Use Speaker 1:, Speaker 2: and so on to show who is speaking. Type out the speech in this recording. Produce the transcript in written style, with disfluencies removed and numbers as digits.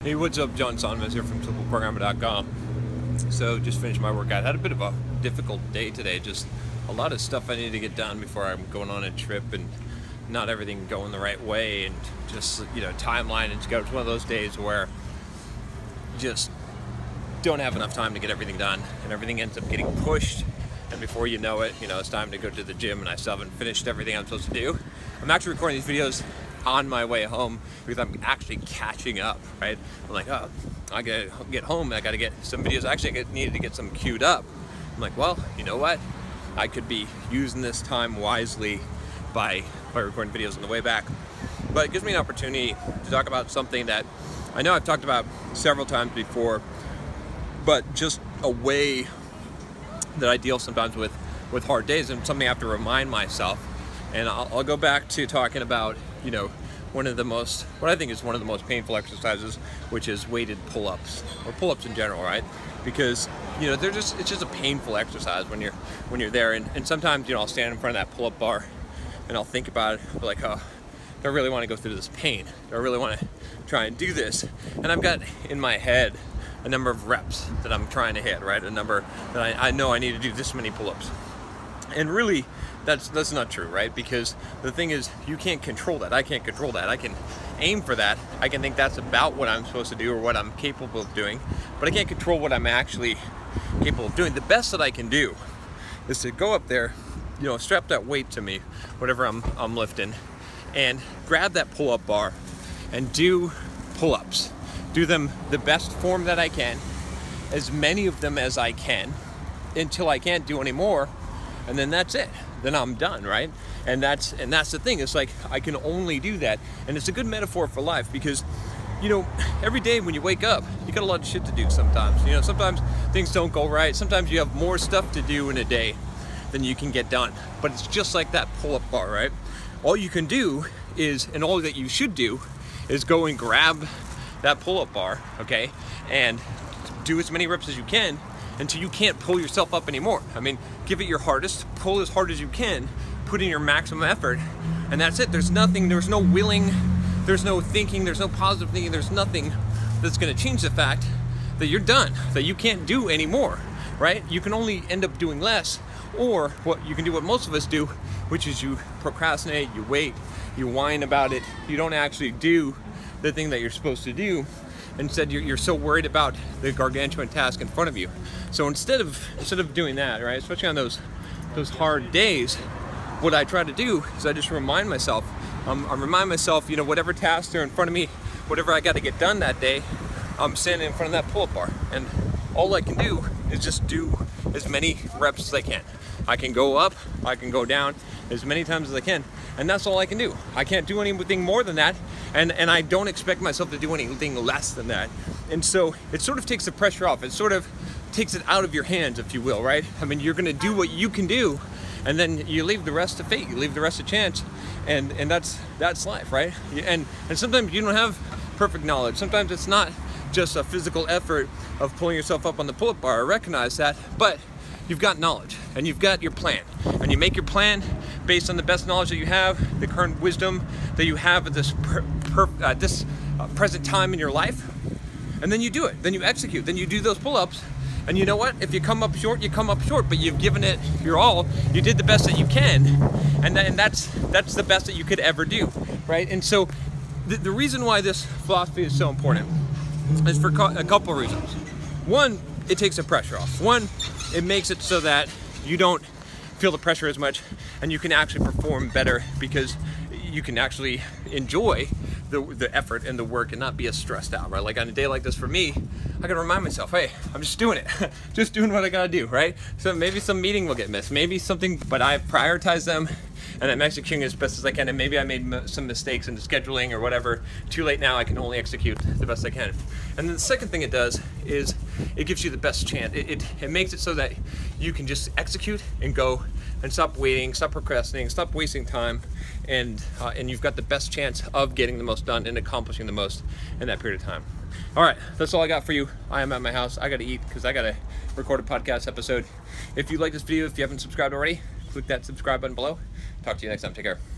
Speaker 1: Hey, what's up? John Sonmez here from SimpleProgrammer.com. So just finished my workout. Had a bit of a difficult day today. Just a lot of stuff I need to get done before I'm going on a trip, and not everything going the right way, and just, timeline. And it's one of those days where you just don't have enough time to get everything done, and everything ends up getting pushed. And before you know it, it's time to go to the gym, and I still haven't finished everything I'm supposed to do. I'm actually recording these videos on my way home because I'm actually catching up, right? I'm like, oh, I gotta get home, I gotta get some videos. Actually, I needed to get some queued up. I'm like, well, you know what? I could be using this time wisely by recording videos on the way back. But it gives me an opportunity to talk about something that I know I've talked about several times before, but just a way that I deal sometimes with hard days, and something I have to remind myself. And I'll go back to talking about, what I think is one of the most painful exercises, which is weighted pull-ups, or pull-ups in general, right? Because, it's just a painful exercise when you're there. And sometimes, I'll stand in front of that pull-up bar and I'll think about it, I'll be like, oh, do I really want to go through this pain? Do I really want to try and do this? And I've got in my head a number of reps that I'm trying to hit, right? A number that I know I need to do this many pull-ups. And really, that's not true, right? Because the thing is, you can't control that. I can't control that. I can aim for that. I can think that's about what I'm supposed to do or what I'm capable of doing, but I can't control what I'm actually capable of doing. The best that I can do is to go up there, strap that weight to me, whatever I'm lifting, and grab that pull-up bar and do pull-ups. Do them the best form that I can, as many of them as I can, until I can't do any more, and then that's it. Then I'm done, right? And that's the thing. It's like I can only do that, and it's a good metaphor for life because, every day when you wake up, you got a lot of shit to do. Sometimes, sometimes things don't go right. Sometimes you have more stuff to do in a day than you can get done. But it's just like that pull-up bar, right? All you can do is, and all that you should do, is go and grab that pull-up bar, okay, and do as many reps as you can until you can't pull yourself up anymore. I mean, give it your hardest, pull as hard as you can, put in your maximum effort, and that's it. There's no willing, there's no thinking, there's no positive thinking, there's nothing that's gonna change the fact that you're done, that you can't do anymore, right? You can only end up doing less, or what you can do, what most of us do, which is you procrastinate, you wait, you whine about it, you don't actually do the thing that you're supposed to do. Instead, you're so worried about the gargantuan task in front of you. So instead of doing that, right, especially on those hard days, what I try to do is I just remind myself, whatever tasks are in front of me, whatever I got to get done that day, I'm standing in front of that pull-up bar, and all I can do is just do as many reps as I can. I can go up, I can go down as many times as I can, and that's all I can do. I can't do anything more than that, and I don't expect myself to do anything less than that. And so it sort of takes the pressure off. It sort of takes it out of your hands, if you will, right? I mean, you're gonna do what you can do, and then you leave the rest to fate, you leave the rest to chance, and that's life, right? And sometimes you don't have perfect knowledge. Sometimes it's not just a physical effort of pulling yourself up on the pull-up bar. I recognize that, but you've got knowledge, and you've got your plan, and you make your plan based on the best knowledge that you have, the current wisdom that you have at this present time in your life, and then you do it, then you execute, then you do those pull-ups, and you know what? If you come up short, you come up short, but you've given it your all, you did the best that you can, and that's the best that you could ever do, right? And so the reason why this philosophy is so important is for a couple of reasons. One, it takes the pressure off. One, it makes it so that you don't feel the pressure as much, and you can actually perform better because you can actually enjoy the effort and the work and not be as stressed out, right? Like on a day like this for me, I gotta remind myself, hey, I'm just doing it. Just doing what I gotta do, right? So maybe some meeting will get missed, maybe something, but I prioritize them and I'm executing as best as I can, and maybe I made some mistakes in the scheduling or whatever. Too late now, I can only execute the best I can. And then the second thing it does is it gives you the best chance. It makes it so that you can just execute and go and stop waiting, stop procrastinating, stop wasting time, and you've got the best chance of getting the most done and accomplishing the most in that period of time. All right, that's all I got for you. I am at my house. I gotta eat because I gotta record a podcast episode. If you like this video, if you haven't subscribed already, click that subscribe button below. Talk to you next time. Take care.